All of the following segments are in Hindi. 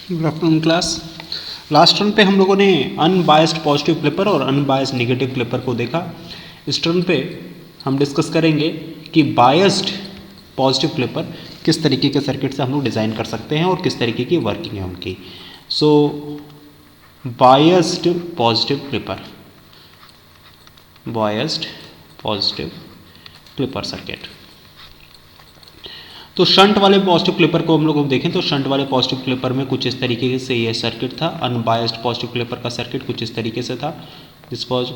Good afternoon class. Last turn पे हम लोगों ने अनबायस्ड पॉजिटिव क्लिपर और अनबायस्ड नेगेटिव क्लिपर को देखा। इस टर्न पे हम डिस्कस करेंगे कि बायस्ड पॉजिटिव क्लिपर किस तरीके के सर्किट से हम लोग डिज़ाइन कर सकते हैं और किस तरीके की वर्किंग है उनकी। So biased positive clipper, biased positive clipper circuit. तो शंट वाले पॉजिटिव क्लिपर को हम लोग देखें तो शंट वाले पॉजिटिव क्लिपर में कुछ इस तरीके से ये सर्किट था। अनबायस्ड पॉजिटिव क्लिपर का सर्किट कुछ इस तरीके से था। This was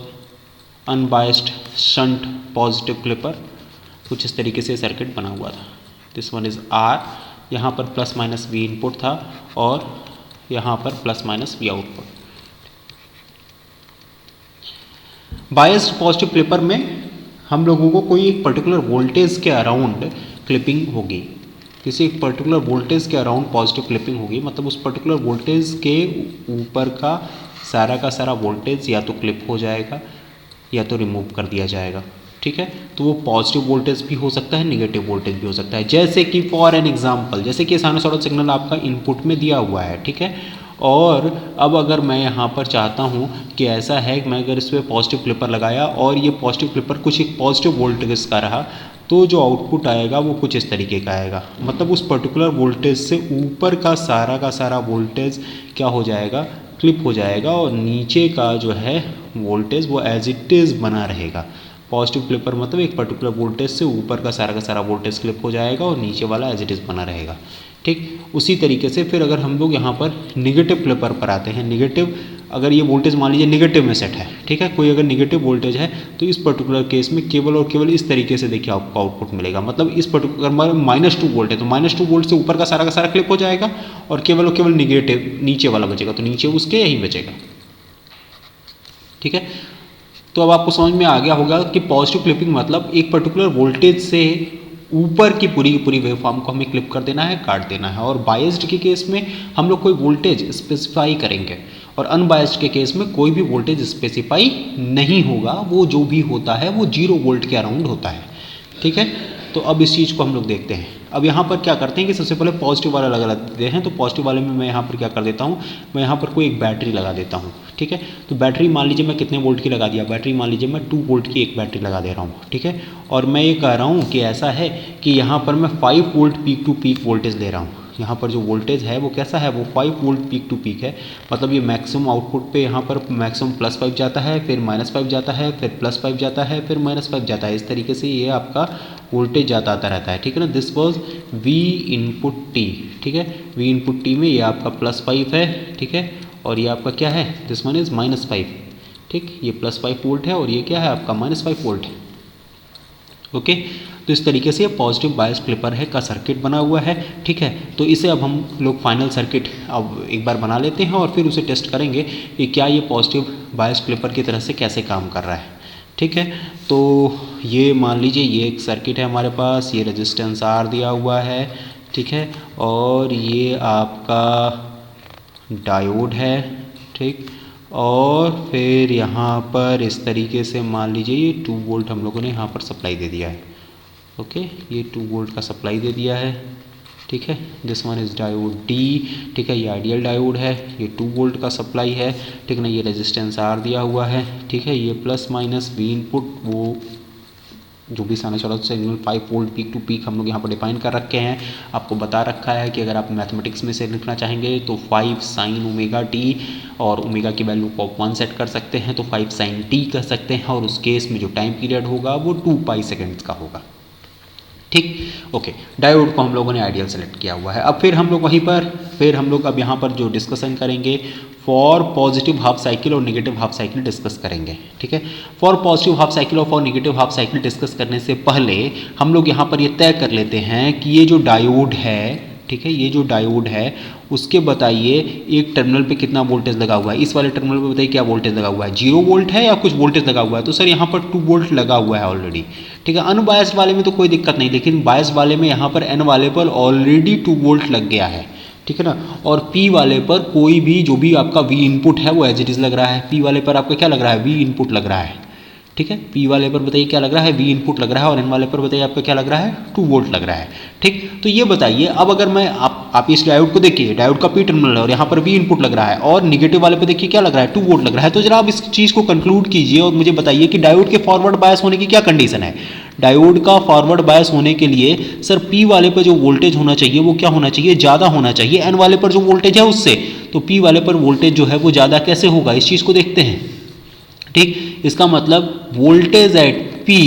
unbiased shunt positive clipper, कुछ इस तरीके से सर्किट बना हुआ था। दिस वन इज आर, यहाँ पर प्लस माइनस वी इनपुट था और यहाँ पर plus minus we output. Biased positive clipper में हम लोगों को कोई एक पर्टिकुलर वोल्टेज के अराउंड क्लिपिंग होगी, किसी एक पर्टिकुलर वोल्टेज के अराउंड पॉजिटिव क्लिपिंग होगी, मतलब उस पर्टिकुलर वोल्टेज के ऊपर का सारा वोल्टेज या तो क्लिप हो जाएगा या तो रिमूव कर दिया जाएगा। ठीक है, तो वो पॉजिटिव वोल्टेज भी हो सकता है, नेगेटिव वोल्टेज भी हो सकता है। जैसे कि फॉर एन एग्जांपल, जैसे कि साइनसॉइडल सिग्नल आपका इनपुट में दिया हुआ है, ठीक है, और अब अगर मैं यहाँ पर चाहता हूँ कि ऐसा है कि मैं अगर इस पर पॉजिटिव क्लिपर लगाया और ये पॉजिटिव क्लिपर कुछ एक पॉजिटिव वोल्टेज का रहा, तो जो आउटपुट आएगा वो कुछ इस तरीके का आएगा। मतलब उस पर्टिकुलर वोल्टेज से ऊपर का सारा वोल्टेज क्या हो जाएगा, क्लिप हो जाएगा, और नीचे का जो है वोल्टेज वो एज इट इज़ बना रहेगा। पॉजिटिव क्लिपर मतलब एक पर्टिकुलर वोल्टेज से ऊपर का सारा वोल्टेज क्लिप हो जाएगा और नीचे वाला एज इट इज़ बना रहेगा। ठीक, उसी तरीके से फिर अगर हम लोग यहाँ पर निगेटिव क्लिपर पर आते हैं, निगेटिव अगर ये वोल्टेज मान लीजिए निगेटिव में सेट है, ठीक है, कोई अगर निगेटिव वोल्टेज है तो इस पर्टिकुलर केस में केवल और केवल इस तरीके से देखिए आपको आउटपुट मिलेगा। मतलब इस पर्टिकुलर -2 वोल्ट है तो -2 वोल्ट से ऊपर का सारा क्लिप हो जाएगा और केवल निगेटिव नीचे वाला बचेगा, तो नीचे उसके यही बचेगा। ठीक है, तो अब आपको समझ में आ गया होगा कि पॉजिटिव क्लिपिंग मतलब एक पर्टिकुलर वोल्टेज से ऊपर की पूरी वेवफॉर्म को हमें क्लिप कर देना है, काट देना है। और बायस्ड के केस में हम लोग कोई वोल्टेज स्पेसिफाई करेंगे और अनबायस्ड के केस में कोई भी वोल्टेज स्पेसिफाई नहीं होगा, वो जो भी होता है वो 0 वोल्ट के अराउंड होता है। ठीक है, तो अब इस चीज़ को हम लोग देखते हैं। अब यहाँ पर क्या करते हैं कि सबसे पहले पॉजिटिव वाला लगा देते हैं। तो पॉजिटिव वाले में मैं यहाँ पर क्या कर देता हूँ, मैं यहाँ पर कोई एक बैटरी लगा देता हूँ। ठीक है, तो बैटरी मान लीजिए मैं कितने वोल्ट की लगा दिया, बैटरी मान लीजिए मैं 2 वोल्ट की एक बैटरी लगा दे रहा हूँ। ठीक है, और मैं ये कह रहा हूँ कि ऐसा है कि यहाँ पर मैं 5 volt peak to peak voltage ले रहा हूँ। यहाँ पर जो वोल्टेज है वो कैसा है, वो 5 वोल्ट पीक टू पीक है। मतलब ये मैक्सिमम आउटपुट पे यहाँ पर मैक्सिमम +5 जाता है, फिर -5 जाता है, फिर +5 जाता है, फिर -5 जाता है। इस तरीके से ये आपका वोल्टेज जाता आता रहता है। ठीक है ना, this was V input T। ठीक है, V इनपुट T में ये आपका +5 है। ठीक है, और ये आपका क्या है, दिस वन इज़ -5। ठीक, ये +5 वोल्ट है और ये क्या है आपका -5 वोल्ट है। ओके, तो इस तरीके से पॉजिटिव बायस क्लिपर है का सर्किट बना हुआ है। ठीक है, तो इसे अब हम लोग फाइनल सर्किट अब एक बार बना लेते हैं और फिर उसे टेस्ट करेंगे कि क्या ये पॉजिटिव बायस क्लिपर की तरह से कैसे काम कर रहा है। ठीक है, तो ये मान लीजिए ये एक सर्किट है हमारे पास, ये रेजिस्टेंस R दिया हुआ है। ठीक है, और ये आपका डायोड है। ठीक, और फिर यहाँ पर इस तरीके से मान लीजिए ये 2 वोल्ट हम लोगों ने यहाँ पर सप्लाई दे दिया है। ओके, ये 2 वोल्ट का सप्लाई दे दिया है। ठीक है, this one is diode D। ठीक है, ये आइडियल डायोड है, ये 2 वोल्ट का सप्लाई है। ठीक है ना, ये रेजिस्टेंस R दिया हुआ है। ठीक है, ये प्लस माइनस V इनपुट, वो जो भी sinusoidal signal 5 volt peak to peak हम लोग यहाँ पर डिफाइन कर रखे हैं। आपको बता रखा है कि अगर आप मैथमेटिक्स में से लिखना चाहेंगे तो 5 sin ओमेगा t, और ओमेगा की वैल्यू को 1 सेट कर सकते हैं तो 5 sin t कर सकते हैं, और उस केस में जो टाइम पीरियड होगा वो 2 पाई सेकेंड्स का होगा। ठीक, ओके, डायोड को हम लोगों ने आइडियल सेलेक्ट किया हुआ है। अब फिर हम लोग वहीं पर अब यहाँ पर जो डिस्कशन करेंगे फॉर पॉजिटिव हाफ साइकिल और नेगेटिव हाफ साइकिल डिस्कस करेंगे। ठीक है, फॉर पॉजिटिव हाफ साइकिल और for negative half cycle discuss करने से पहले हम लोग यहाँ पर ये तय कर लेते हैं कि ये जो डायोड है, ठीक है, ये जो डायोड है उसके बताइए एक टर्मिनल पे कितना वोल्टेज लगा हुआ है। इस वाले टर्मिनल पे बताइए क्या वोल्टेज लगा हुआ है, 0 वोल्ट है या कुछ वोल्टेज लगा हुआ है। तो सर यहाँ पर 2 वोल्ट लगा हुआ है ऑलरेडी। ठीक है, अनबायस्ड वाले में तो कोई दिक्कत नहीं, लेकिन बायस्ड वाले में यहाँ पर N वाले पर ऑलरेडी 2 वोल्ट लग गया है। ठीक है ना, और P वाले पर कोई भी जो भी आपका V इनपुट है वो एज इट इज़ लग रहा है। P वाले पर आपका क्या लग रहा है, V इनपुट लग रहा है। ठीक है। P वाले पर बताइए क्या लग रहा है, V इनपुट लग रहा है, और N वाले पर बताइए आपका क्या लग रहा है, 2 वोल्ट लग रहा है। ठीक, तो ये बताइए अब अगर मैं आप इस डायोड को देखिए, डायोड का P टर्मिनल है और यहाँ पर V इनपुट लग रहा है, और निगेटिव वाले पे देखिए क्या लग रहा है, 2 वोल्ट लग रहा है। तो जरा आप इस चीज़ को कंक्लूड कीजिए और मुझे बताइए कि डायोड के फॉरवर्ड बायस होने की क्या कंडीशन है। डायोड का फॉरवर्ड बायस होने के लिए सर P वाले पर जो वोल्टेज होना चाहिए वो क्या होना चाहिए, ज़्यादा होना चाहिए N वाले पर जो वोल्टेज है उससे। तो P वाले पर वोल्टेज जो है वो ज़्यादा कैसे होगा, इस चीज़ को देखते हैं। ठीक, इसका मतलब voltage at P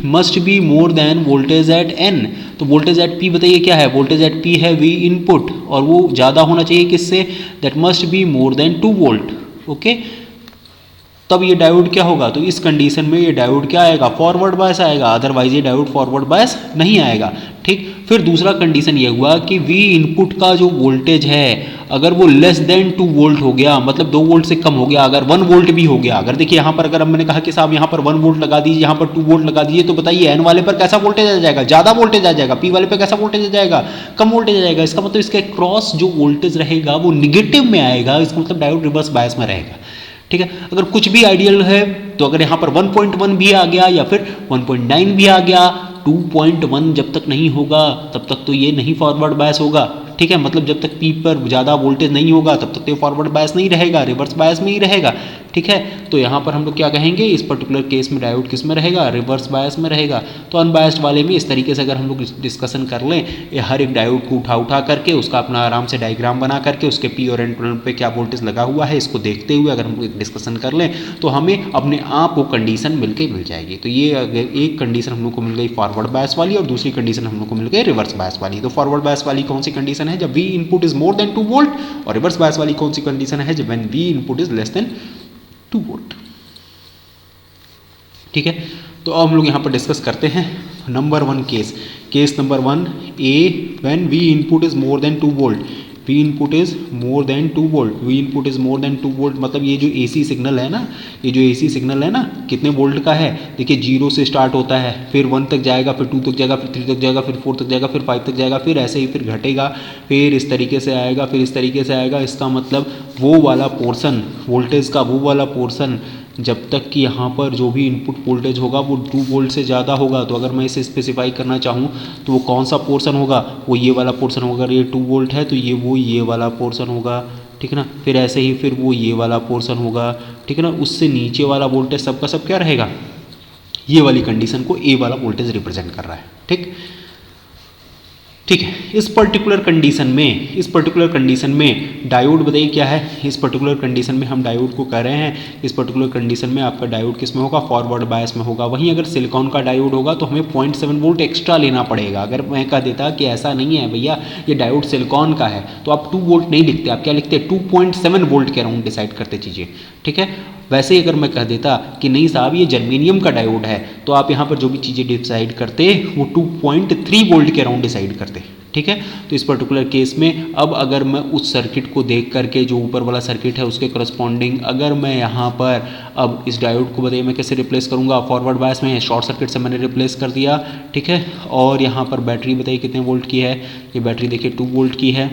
must be more then voltage at N। तो वोल्टेज एट P बताइए क्या है, वोल्टेज एट P है V इनपुट, और वो ज़्यादा होना चाहिए किससे, that must be more than 2 volt. Okay, तब ये डायोड क्या होगा, तो इस कंडीशन में ये डायोड क्या आएगा, फॉरवर्ड बायस आएगा, अदरवाइज ये डायोड फॉरवर्ड बायस नहीं आएगा। ठीक, फिर दूसरा कंडीशन ये हुआ कि V इनपुट का जो वोल्टेज है अगर वो लेस देन 2 वोल्ट हो गया, मतलब 2 वोल्ट से कम हो गया, अगर 1 वोल्ट भी हो गया, अगर देखिए यहाँ पर अगर मैंने कहा कि साहब यहाँ पर 1 वोल्ट लगा दीजिए, यहाँ पर 2 वोल्ट लगा दीजिए, तो बताइए N वाले पर कैसा वोल्टेज आ जाएगा, ज़्यादा वोल्टेज आ जाएगा, P वाले पर कैसा वोल्टेज आ जाएगा, कम वोल्टेज आ जाएगा। इसका मतलब इसका क्रॉस जो वोल्टेज रहेगा वो निगेटिव में आएगा, इसका मतलब डायोड रिवर्स बायस में रहेगा। ठीक है, अगर कुछ भी आइडियल है तो अगर यहाँ पर 1.1 भी आ गया या फिर 1.9 भी आ गया, 2.1 जब तक नहीं होगा तब तक तो ये नहीं फॉरवर्ड बायस होगा। ठीक है, मतलब जब तक P पर ज़्यादा वोल्टेज नहीं होगा तब तक तो ये फॉरवर्ड बायस नहीं रहेगा, रिवर्स बायस में ही रहेगा। ठीक है, तो यहाँ पर हम लोग क्या कहेंगे, इस पर्टिकुलर केस में डायोड किस में रहेगा, रिवर्स बायस में रहेगा। तो अनबायस्ड वाले में इस तरीके से अगर हम लोग डिस्कशन कर लें, ये हर एक डायोड को उठा करके उसका अपना आराम से डायग्राम बना करके उसके P और N टर्मिनल पे क्या वोल्टेज लगा हुआ है इसको देखते हुए अगर हम लोग डिस्कशन कर लें तो हमें अपने आप वो कंडीशन मिल जाएगी। तो ये एक कंडीशन हम लोग को मिल गई फॉरवर्ड बायस वाली, और दूसरी कंडीशन हम लोग को मिल गई रिवर्स बायस वाली। तो फॉरवर्ड बायस वाली कौन सी कंडीशन है, जब V input is more than 2 volt, और रिवर्स बायस वाली कौन सी कंडीशन है, जब V input is less than 2 volt. ठीक है, तो अब हम लोग यहाँ पर डिस्कस करते हैं number 1 case number 1 A, when V input is more than 2 volt, V input is more than 2 volt, V input is more than 2 volt, मतलब ये जो AC सिग्नल है ना, ये जो AC सिग्नल है ना कितने वोल्ट का है, देखिए 0 से स्टार्ट होता है, फिर 1 तक जाएगा, फिर 2 तक जाएगा, फिर 3 तक जाएगा, फिर 4 तक जाएगा, फिर 5 तक जाएगा, फिर ऐसे ही फिर घटेगा, फिर इस तरीके से आएगा, फिर इस तरीके से आएगा। इसका मतलब वो वाला पोर्शन वोल्टेज का, वो वाला पोर्शन जब तक कि यहाँ पर जो भी इनपुट वोल्टेज होगा वो 2 वोल्ट से ज़्यादा होगा। तो अगर मैं इसे स्पेसिफाई करना चाहूँ तो वो कौन सा पोर्शन होगा, वो ये वाला पोर्शन होगा। अगर ये 2 वोल्ट है तो ये वाला पोर्शन होगा, ठीक है ना। फिर ऐसे ही फिर वो ये वाला पोर्शन होगा, ठीक है ना। उससे नीचे वाला वोल्टेज सबका सब क्या रहेगा, ये वाली कंडीशन को ए वाला वोल्टेज रिप्रेजेंट कर रहा है। ठीक है, इस पर्टिकुलर कंडीशन में डायोड बताइए क्या है, इस पर्टिकुलर कंडीशन में हम डायोड को कह रहे हैं, इस पर्टिकुलर कंडीशन में आपका डायोड किस में होगा, फॉरवर्ड बायस में होगा। वहीं अगर सिलिकॉन का डायोड होगा तो हमें 0.7 वोल्ट एक्स्ट्रा लेना पड़ेगा। अगर मैं कह देता कि ऐसा नहीं है भैया ये डायोड सिलिकॉन का है तो आप 2 वोल्ट नहीं लिखते, आप क्या लिखते, 2.7 वोल्ट के अराउंड डिसाइड करते चीज़ें। ठीक है, वैसे ही अगर मैं कह देता कि नहीं साहब ये जर्मेनियम का डायोड है तो आप यहाँ पर जो भी चीज़ें डिसाइड करते वो 2.3 वोल्ट के अराउंड डिसाइड करते। ठीक है, तो इस पर्टिकुलर केस में अब अगर मैं उस सर्किट को देख करके जो ऊपर वाला सर्किट है उसके करस्पॉन्डिंग अगर मैं यहाँ पर अब इस डायोड को बताइए मैं कैसे रिप्लेस करूँगा, फॉरवर्ड बायस में शॉर्ट सर्किट से मैंने रिप्लेस कर दिया। ठीक है, और यहाँ पर बैटरी बताइए कितने वोल्ट की है, ये बैटरी देखिए 2 वोल्ट की है।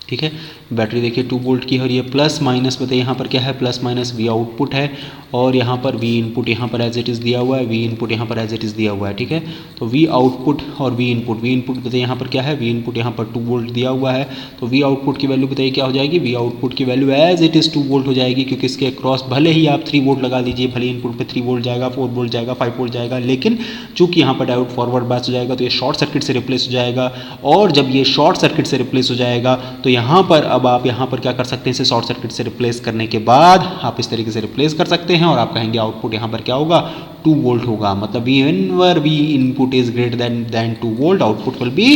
ठीक है, बैटरी देखिए 2 वोल्ट की है, और ये प्लस माइनस बताइए यहाँ पर क्या है, प्लस माइनस V आउटपुट है, और यहाँ पर V इनपुट यहाँ पर एज इट इज़ दिया हुआ है, V इनपुट यहाँ पर एज इट इज़ दिया हुआ है। ठीक है, तो V आउटपुट और V इनपुट बताइए यहाँ पर क्या है, V इनपुट यहाँ पर 2 वोल्ट दिया हुआ है, तो V आउटपुट की वैल्यू बताइए क्या हो जाएगी, V आउटपुट की value as it is 2 volt हो जाएगी, क्योंकि इसके अक्रॉस भले ही आप 3 वोल्ट लगा दीजिए, भले इनपुट पर 3 वोल्ट जाएगा, 4 वोल्ट जाएगा, 5 वोल्ट जाएगा, लेकिन चूँकि यहाँ पर डायोड फॉरवर्ड बायस हो जाएगा तो ये शॉर्ट सर्किट से रिप्लेस हो जाएगा, और जब ये शॉर्ट सर्किट से रिप्लेस हो जाएगा तो यहाँ पर अब आप यहाँ पर क्या कर सकते हैं, इसे शॉर्ट सर्किट से रिप्लेस करने के बाद आप इस तरीके से रिप्लेस कर सकते हैं, और आप कहेंगे आउटपुट यहाँ पर क्या होगा, 2 वोल्ट होगा। मतलब whenever V input is greater then 2 volt output will B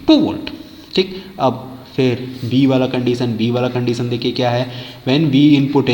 2 volt. ठीक, अब फिर B वाला कंडीशन देखिए क्या है, when V input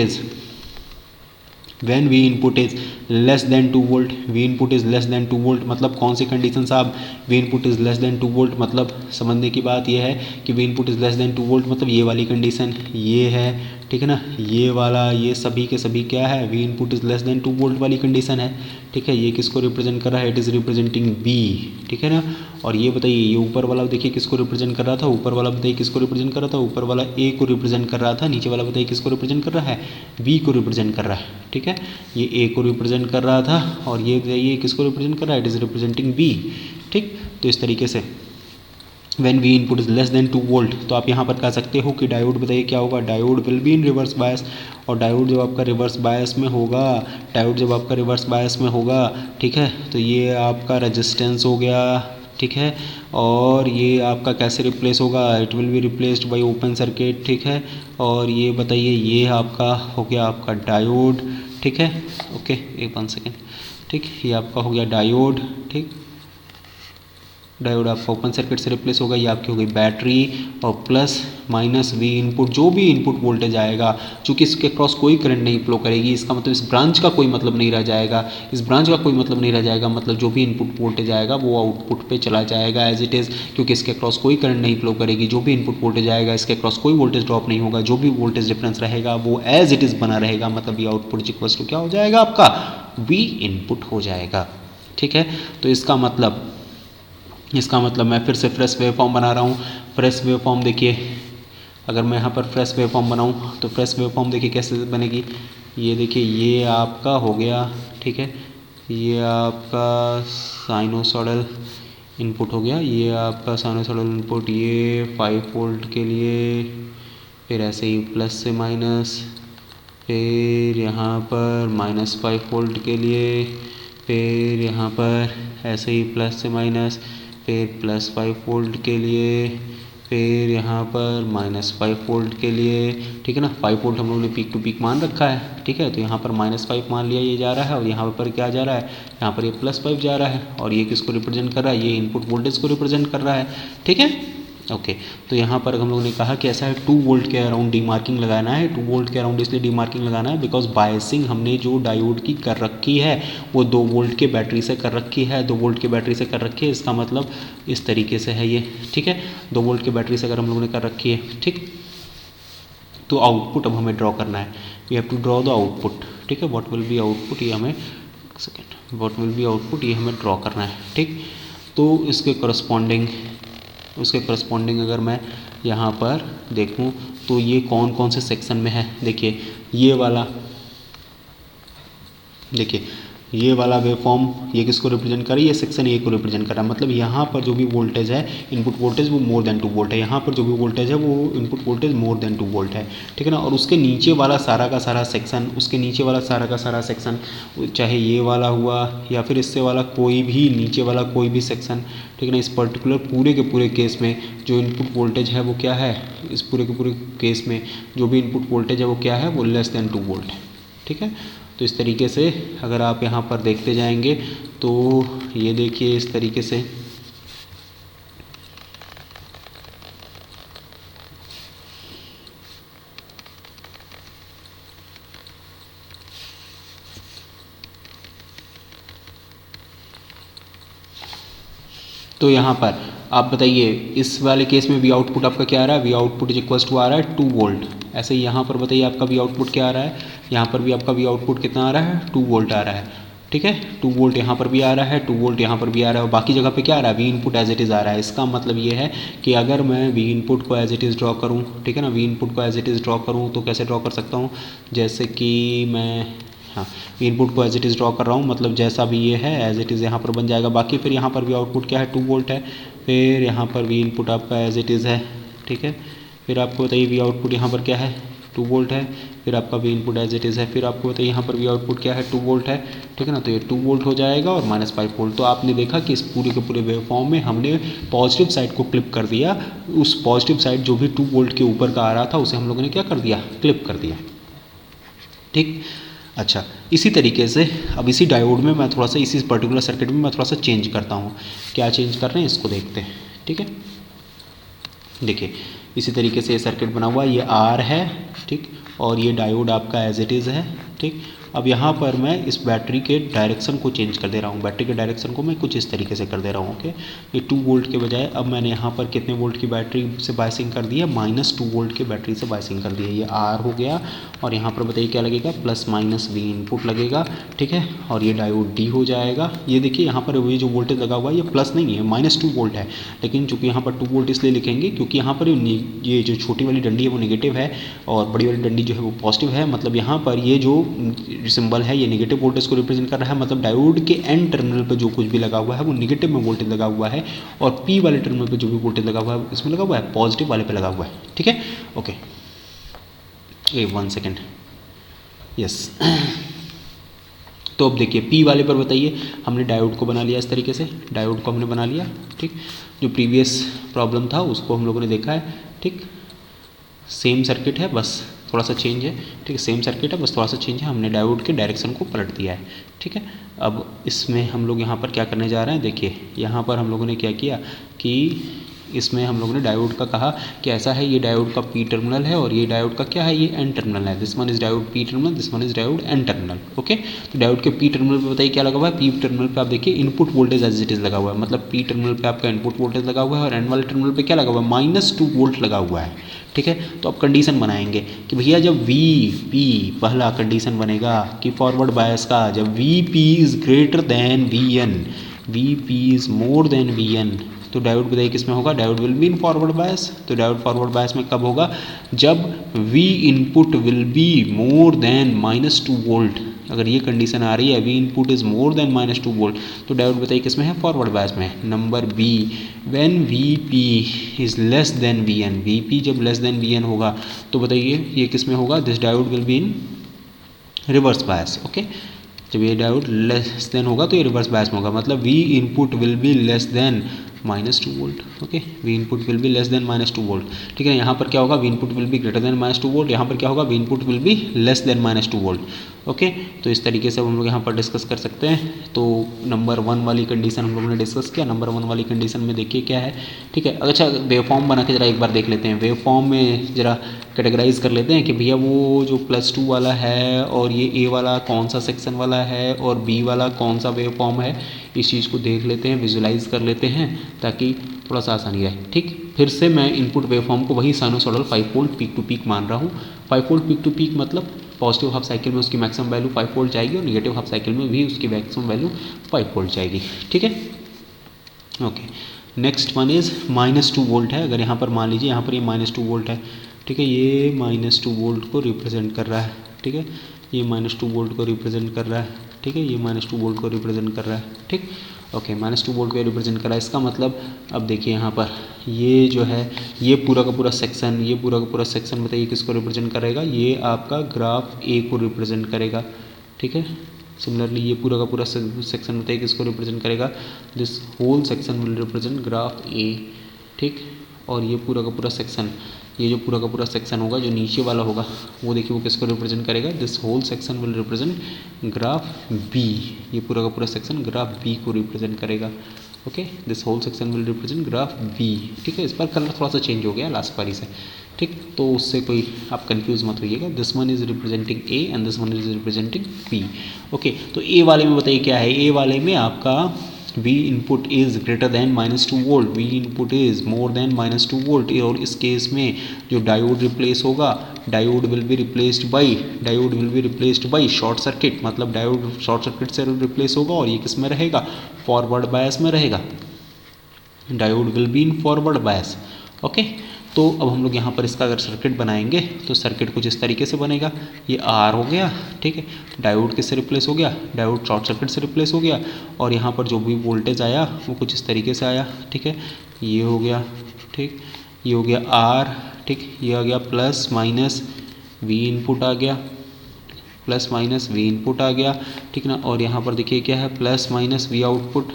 is less than 2 volt, V input is less than 2 volt, मतलब कौन सी कंडीशन साहब, V input is less than 2 volt, मतलब समझने की बात यह है कि V input is less than 2 volt मतलब ये वाली कंडीशन ये है। ठीक है ना। ये वाला ये सभी के सभी क्या है, V input is less than 2 volt वाली कंडीशन है, ठीक है। ये किसको रिप्रेजेंट कर रहा है, इट इज़ रिप्रेजेंटिंग बी, ठीक है ना। और ये बताइए ये ऊपर वाला देखिए किसको रिप्रेजेंट कर रहा था, ऊपर वाला बताइए किसको रिप्रेजेंट कर रहा था, ऊपर वाला ए को रिप्रेजेंट कर रहा था, नीचे वाला बताइए किसको रिप्रेजेंट कर रहा है, बी को रिप्रेजेंट कर रहा है, ठीक है। ये ए को रिप्रेजेंट कर रहा था और ये बताइए किसको रिप्रेजेंट कर रहा है, इट इज़ रिप्रेजेंटिंग बी, ठीक। तो इस तरीके से when V input is less than 2 volt, तो आप यहाँ पर कह सकते हो कि डायोड बताइए क्या होगा, diode will be in reverse बायस। और डायोड जब आपका रिवर्स बायस में होगा, डायोड जब आपका रिवर्स बायस में होगा, ठीक है, तो ये आपका रेजिस्टेंस हो गया, ठीक है। और ये आपका कैसे रिप्लेस होगा, it will be replaced by open circuit, ठीक है। और ये बताइए ये आपका हो गया आपका डायोड, ठीक है, ओके एक 1 सेकेंड, ठीक। ये आपका हो गया डायोड, ठीक। डायोड आपका ओपन सर्किट से रिप्लेस होगा, ये आपकी हो गई बैटरी और प्लस माइनस वी इनपुट, जो भी इनपुट वोल्टेज आएगा, चूँकि इसके क्रॉस कोई करंट नहीं फ्लो करेगी, इसका मतलब इस ब्रांच का कोई मतलब नहीं रह जाएगा, इस ब्रांच का कोई मतलब नहीं रह जाएगा, मतलब जो भी इनपुट वोल्टेज आएगा वो आउटपुट पे चला जाएगा एज इट इज़, क्योंकि इसके क्रॉस कोई करंट नहीं फ्लो करेगी, जो भी इनपुट वोल्टेज आएगा इसके क्रॉस कोई वोल्टेज ड्रॉप नहीं होगा, जो भी वोल्टेज डिफरेंस रहेगा वो एज इट इज़ बना रहेगा, मतलब ये आउटपुट इक्वल टू क्या हो जाएगा आपका, वी इनपुट हो जाएगा, ठीक है। तो इसका मतलब मैं फिर से फ्रेश वेव फॉर्म बना रहा हूँ। फ्रेश वेव फॉर्म देखिए, अगर मैं यहाँ पर फ्रेश वेव फॉर्म बनाऊँ तो फ्रेश वेव फॉर्म देखिए कैसे बनेगी, ये देखिए ये आपका हो गया, ठीक है, ये आपका साइनोसॉइडल इनपुट हो गया, ये आपका साइनोसॉइडल इनपुट, ये 5 वोल्ट के लिए, फिर ऐसे ही प्लस से माइनस, फिर यहाँ पर -5 वोल्ट के लिए, फिर यहाँ पर ऐसे ही प्लस से माइनस, फिर +5 वोल्ट के लिए, फिर यहाँ पर -5 वोल्ट के लिए, ठीक है ना। 5 वोल्ट हम लोगों ने पीक टू पीक मान रखा है, ठीक है, तो यहाँ पर -5 मान लिया ये जा रहा है, और यहाँ पर क्या जा रहा है, यहाँ पर ये +5 जा रहा है, और ये किसको रिप्रेजेंट कर रहा है, ये इनपुट वोल्टेज को रिप्रेजेंट कर रहा है, ठीक है, ओके। तो यहाँ पर हम लोगों ने कहा कि ऐसा है 2 वोल्ट के अराउंड डीमार्किंग लगाना है, 2 वोल्ट के अराउंड इसलिए डीमार्किंग लगाना है बिकॉज बायसिंग हमने जो डायोड की कर रखी है वो 2 वोल्ट के बैटरी से कर रखी है, 2 वोल्ट के बैटरी से कर रखी है, इसका मतलब इस तरीके से है ये, ठीक है। 2 वोल्ट के बैटरी से अगर हम लोगों ने कर रखी है, ठीक, तो आउटपुट अब हमें ड्रॉ करना है, we have to draw the output, ठीक है, व्हाट विल बी आउटपुट, ये हमें second, what will be output ये हमें ड्रॉ करना है, ठीक। तो इसके करस्पॉन्डिंग अगर मैं यहाँ पर देखूँ तो ये कौन कौन से सेक्शन में है, देखिए ये वाला वेवफॉर्म ये किसको रिप्रेजेंट कर रही है, ये सेक्शन ए को रिप्रेजेंट कर रहा है, मतलब यहाँ पर जो भी वोल्टेज है इनपुट वोल्टेज वो मोर देन 2 वोल्ट है, यहाँ पर जो भी वोल्टेज है वो इनपुट वोल्टेज मोर देन 2 वोल्ट है, ठीक है ना। और उसके नीचे वाला सारा का सारा सेक्शन, चाहे ये वाला हुआ या फिर इससे वाला कोई भी नीचे वाला कोई भी सेक्शन, ठीक है ना, इस पर्टिकुलर पूरे के पूरे केस में जो इनपुट वोल्टेज है वो क्या है, इस पूरे के पूरे केस में जो भी इनपुट वोल्टेज है वो क्या है, वो लेस देन 2 वोल्ट है, ठीक है। तो इस तरीके से अगर आप यहाँ पर देखते जाएंगे तो ये देखिए इस तरीके से तो यहाँ पर आप बताइए इस वाले केस में वी आउटपुट आपका क्या आ रहा है, V output is equals to आ रहा है 2 वोल्ट। ऐसे ही यहाँ पर बताइए आपका वी आउटपुट क्या आ रहा है, यहाँ पर भी आपका वी आउटपुट कितना आ रहा है, 2 वोल्ट आ रहा है, ठीक है, 2 वोल्ट यहाँ पर भी आ रहा है, 2 वोल्ट यहाँ पर भी आ रहा है, और बाकी जगह पे क्या आ रहा है, V input as it is आ रहा है। इसका मतलब ये है कि अगर मैं वी इनपुट को एज इट इज़ ड्रॉ करूँ, ठीक है ना, वी इनपुट को एज इट इज़ ड्रॉ करूँ तो कैसे ड्रॉ कर सकता हूँ, जैसे कि मैं हाँ इनपुट को एज इट इज़ ड्रॉ कर रहा हूँ, मतलब जैसा भी ये है एज इट इज़ यहाँ पर बन जाएगा। बाकी फिर यहाँ पर भी आउटपुट क्या है, 2 वोल्ट है, फिर यहाँ पर भी इनपुट आपका एज इट इज़ है, ठीक है। फिर आपको बताइए वी आउटपुट यहाँ पर क्या है, 2 वोल्ट है, फिर आपका भी इनपुट एज इट इज़ है, फिर आपको बताइए यहाँ पर भी आउटपुट क्या है, 2 वोल्ट है, ठीक है ना। तो ये 2 वोल्ट हो जाएगा और -5 वोल्ट। तो आपने देखा कि इस पूरे के पूरे वेव फॉर्म में हमने पॉजिटिव साइड को क्लिप कर दिया, उस पॉजिटिव साइड जो भी 2 वोल्ट के ऊपर का आ रहा था उसे हम लोगों ने क्या कर दिया, क्लिप कर दिया, ठीक। अच्छा, इसी तरीके से अब इसी डायोड में मैं थोड़ा सा इसी पर्टिकुलर सर्किट में मैं थोड़ा सा चेंज करता हूँ, क्या चेंज कर रहे हैं इसको देखते हैं, ठीक है। देखिए इसी तरीके से ये सर्किट बना हुआ है, ये आर है, ठीक, और ये डायोड आपका एज इट इज़ है, ठीक, अब यहाँ पर मैं इस बैटरी के डायरेक्शन को चेंज कर दे रहा हूँ, बैटरी के डायरेक्शन को मैं कुछ इस तरीके से कर दे रहा हूँ। ओके, ये 2 वोल्ट के बजाय अब मैंने यहाँ पर कितने वोल्ट की बैटरी से बायसिंग कर दी है, -2 वोल्ट की बैटरी से बायसिंग कर दी है। ये आर हो गया और यहाँ पर बताइए क्या लगेगा, ±V इनपुट लगेगा, ठीक है, और ये डायोड डी हो जाएगा। ये देखिए यहाँ पर ये जो वोल्टेज लगा हुआ है ये प्लस नहीं है, -2 वोल्ट है, लेकिन चूंकि यहाँ पर 2 वोल्ट इसलिए लिखेंगे क्योंकि यहाँ पर ये जो छोटी वाली डंडी है वो नेगेटिव है और बड़ी वाली डंडी जो है वो पॉजिटिव है। मतलब यहाँ पर ये जो सिंबल है ये नेगेटिव वोल्टेज को रिप्रेजेंट कर रहा है, मतलब डायोड के एन टर्मिनल पर जो कुछ भी लगा हुआ है वो नेगेटिव में वोल्टेज लगा हुआ है और पी वाले टर्मिनल पर जो भी वोल्टेज लगा हुआ है इसमें लगा हुआ है पॉजिटिव वाले पे लगा हुआ है, ठीक है। Okay, 1 second, yes. तो अब देखिए पी वाले पर बताइए, हमने डायोड को बना लिया इस तरीके से, डायोड को हमने बना लिया, ठीक। जो प्रीवियस प्रॉब्लम था उसको हम लोगों ने देखा है, ठीक। सेम सर्किट है, बस थोड़ा सा चेंज है, ठीक है, सेम सर्किट है, बस थोड़ा सा चेंज है, हमने डायोड के डायरेक्शन को पलट दिया है, ठीक है। अब इसमें हम लोग यहाँ पर क्या करने जा रहे हैं, देखिए यहाँ पर हम लोगों ने क्या किया कि इसमें हम लोगों ने डायोड का कहा कि ऐसा है, ये डायोड का पी टर्मिनल है और ये डायोड का क्या है, ये एन टर्मिनल है। This one is diode P terminal, this one is diode N terminal. Okay, तो डायोड के पी टर्मिनल पे बताइए क्या लगा हुआ है, पी टर्मिनल पे आप देखिए input voltage as it is लगा हुआ है, मतलब पी टर्मिनल पे आपका इनपुट वोल्टेज लगा हुआ है और एन वाले टर्मिनल पे क्या लगा हुआ है, -2 वोल्ट लगा हुआ है, ठीक है। तो अब कंडीशन बनाएंगे कि भैया जब वी पी, पहला कंडीशन बनेगा कि फॉरवर्ड बायस का, जब V P is greater than V N, V P is more than V N, तो डायोड बताइए किस में होगा, diode will be in forward bias. तो डायोड फॉरवर्ड बायस में कब होगा, जब V input will be more than -2 volt. अगर ये कंडीशन आ रही है V input is more than -2 volt, तो डायोड बताइए किस में है, फॉरवर्ड बायस में। Number B, when V P is less than V N, V P जब लेस देन वी एन होगा तो बताइए ये किस में होगा, this diode will be in reverse bias. Okay, जब ये डायोड लेस देन होगा तो ये रिवर्स बायस में होगा, मतलब we input will be less than -2 volt. Okay, we input will be less than -2 volt, ठीक है। यहाँ पर क्या होगा, V input will be greater than -2 volt, यहाँ पर क्या होगा, V input will be less than -2 volt. Okay, तो इस तरीके से हम लोग यहाँ पर डिस्कस कर सकते हैं। तो नंबर 1 वाली कंडीशन हम लोगों ने डिस्कस किया। नंबर 1 वाली कंडीशन में देखिए क्या है, ठीक है। अच्छा, वेवफॉर्म बना के जरा एक बार देख लेते हैं, वेवफॉर्म में जरा कैटेगराइज कर लेते हैं कि भैया वो जो +2 वाला है और ये ए वाला कौन सा सेक्शन वाला है और बी वाला कौन सा वेवफॉर्म है, इस चीज़ को देख लेते हैं, विजुलाइज कर लेते हैं ताकि थोड़ा सा आसानी रहे, ठीक। फिर से मैं इनपुट वेवफॉर्म को वही sinusoidal 5 volt peak to peak मान रहा हूँ। 5 वोल्ट पीक टू पीक मतलब पॉजिटिव हाफ साइकिल में उसकी मैक्सिमम वैल्यू 5 वोल्ट जाएगी और निगेटिव हाफ साइकिल में भी उसकी मैक्सिमम वैल्यू 5 वोल्ट जाएगी, ठीक है। Okay, next one is -2 volt है। अगर यहाँ पर मान लीजिए यहाँ पर ये -2 वोल्ट है, ठीक है, ये -2 वोल्ट को रिप्रेजेंट कर रहा है, ठीक है, ये -2 वोल्ट को रिप्रेजेंट कर रहा है, ठीक है, ये -2 वोल्ट को रिप्रेजेंट कर रहा है, ठीक। ओके, -2 वोल्ट को रिप्रेजेंट कर रहा है, इसका मतलब अब देखिए यहाँ पर ये जो है ये पूरा का पूरा सेक्शन, ये पूरा का पूरा सेक्शन बताइए किसको रिप्रेजेंट करेगा, ये आपका ग्राफ ए को रिप्रेजेंट करेगा, ठीक है। सिमिलरली ये पूरा का पूरा सेक्शन बताइए किसको रिप्रेजेंट करेगा, this whole section will represent graph A, ठीक। और ये पूरा का पूरा सेक्शन, ये जो पूरा का पूरा सेक्शन होगा जो नीचे वाला होगा वो देखिए वो किसको रिप्रेजेंट करेगा, this whole section will represent graph B, ये पूरा का पूरा सेक्शन ग्राफ बी को रिप्रेजेंट करेगा। Okay, this whole section will represent graph B, ठीक है। इस पर कलर थोड़ा सा चेंज हो गया लास्ट बारी से, ठीक, तो उससे कोई आप कंफ्यूज मत होइएगा। This one is representing A and this one is representing B. Okay, तो ए वाले में बताइए क्या है, ए वाले में आपका V input is greater than -2 volt, V input is more than -2 volt, और इस केस में जो डायोड रिप्लेस होगा, diode will be replaced by short circuit, मतलब डायोड शॉर्ट सर्किट से रिप्लेस होगा और ये किस में रहेगा, फॉरवर्ड बायस में रहेगा, diode will be in forward bias. Okay, तो अब हम लोग यहाँ पर इसका अगर सर्किट बनाएंगे तो सर्किट कुछ इस तरीके से बनेगा, ये आर हो गया, ठीक है, डायोड किससे रिप्लेस हो गया, डायोड शॉर्ट सर्किट से रिप्लेस हो गया, और यहाँ पर जो भी वोल्टेज आया वो कुछ इस तरीके से आया, ठीक है, ये हो गया, ठीक, ये हो गया आर, ठीक, ये आ गया प्लस माइनस वी इनपुट आ गया, प्लस माइनस वी इनपुट आ गया, ठीक ना, और यहाँ पर देखिए क्या है, plus minus we output,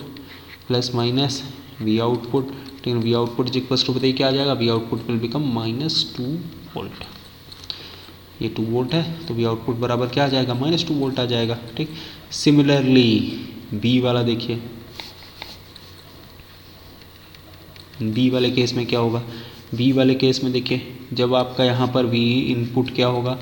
plus minus we output, ठीक है, वी आउटपुट इक्वल्स टू बताइए क्या आ जाएगा, V output will become -2 volt, ये 2 वोल्ट है तो वी आउटपुट बराबर क्या आ जाएगा, -2 वोल्ट आ जाएगा, ठीक। सिमिलरली बी वाला देखिए, बी वाले केस में क्या होगा, बी वाले केस में देखिए जब आपका यहाँ पर वी इनपुट क्या होगा,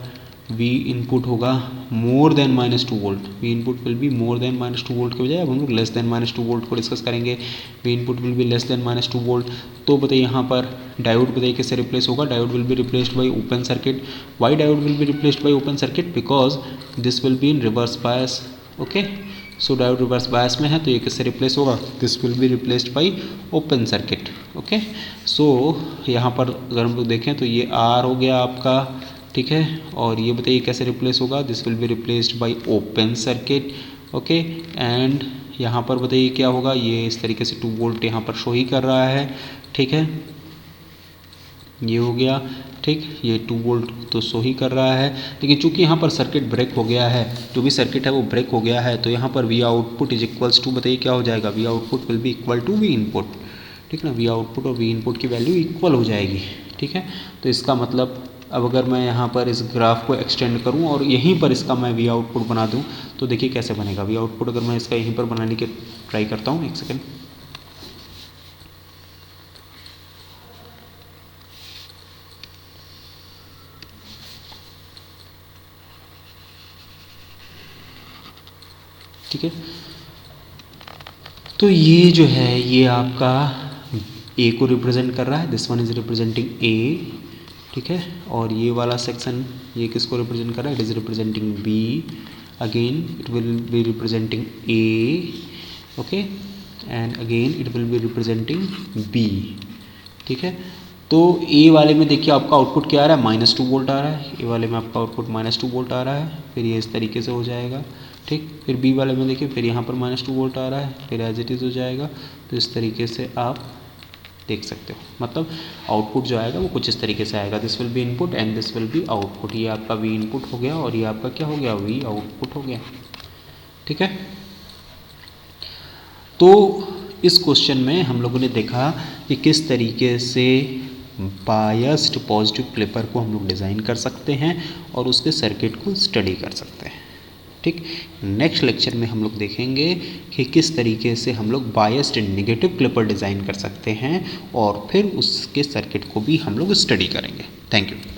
वी इनपुट होगा more than -2 volt, V input will be more than -2 volt के बजाय अब हम लोग लेस देन -2 वोल्ट को डिस्कस करेंगे। V input will be less than -2 volt. तो बताइए यहाँ पर डायोड बताइए कैसे रिप्लेस होगा। Diode will be replaced by open circuit. Why diode will be replaced by open circuit? Because this will be in reverse bias. Okay, so diode reverse bias में है तो ये किससे रिप्लेस होगा? This will be replaced by open circuit. Okay, so यहाँ पर अगर हम लोग देखें तो ये आर हो गया आपका, ठीक है, और ये बताइए कैसे रिप्लेस होगा? This will be replaced by open circuit. Okay, and यहाँ पर बताइए क्या होगा? ये इस तरीके से 2 वोल्ट यहाँ पर शो ही कर रहा है, ठीक है, ये हो गया, ठीक, ये 2 वोल्ट तो शो ही कर रहा है, लेकिन चूंकि यहाँ पर सर्किट ब्रेक हो गया है, जो भी सर्किट है वो ब्रेक हो गया है, तो यहाँ पर V output is equals to बताइए क्या हो जाएगा? V output will be equal to V input, ठीक है ना, वी आउटपुट और वी इनपुट की वैल्यू इक्वल हो जाएगी, ठीक है। तो इसका मतलब अब अगर मैं यहाँ पर इस ग्राफ को एक्सटेंड करूँ और यहीं पर इसका मैं वी आउटपुट बना दूँ तो देखिए कैसे बनेगा वी आउटपुट। अगर मैं इसका यहीं पर बनाने की ट्राई करता हूँ, एक सेकेंड, ठीक है, तो ये जो है ये आपका ए को रिप्रेजेंट कर रहा है, दिस वन इज रिप्रेजेंटिंग ए, ठीक है, और ये वाला सेक्शन ये किसको रिप्रेजेंट कर रहा है? It is representing B, again it will be representing A, okay, and again it will be representing B, ठीक है। तो ए वाले में देखिए आपका आउटपुट क्या आ रहा है? -2 वोल्ट आ रहा है, ए वाले में आपका आउटपुट -2 वोल्ट आ रहा है, फिर ये इस तरीके से हो जाएगा, ठीक, फिर बी वाले में देखिए फिर यहाँ पर -2 वोल्ट आ रहा है, फिर एज इट इज़ हो जाएगा। तो इस तरीके से आप देख सकते हो, मतलब आउटपुट जो आएगा वो कुछ इस तरीके से आएगा, this will B input and this will be output. ये आपका वी इनपुट हो गया और ये आपका क्या हो गया? वी आउटपुट हो गया, ठीक है। तो इस क्वेश्चन में हम लोगों ने देखा कि किस तरीके से बायस्ड पॉजिटिव क्लिपर को हम लोग डिज़ाइन कर सकते हैं और उसके सर्किट को स्टडी कर सकते हैं, ठीक। नेक्स्ट लेक्चर में हम लोग देखेंगे कि किस तरीके से हम लोग बायस्ड नेगेटिव क्लिपर डिज़ाइन कर सकते हैं और फिर उसके सर्किट को भी हम लोग स्टडी करेंगे। Thank you.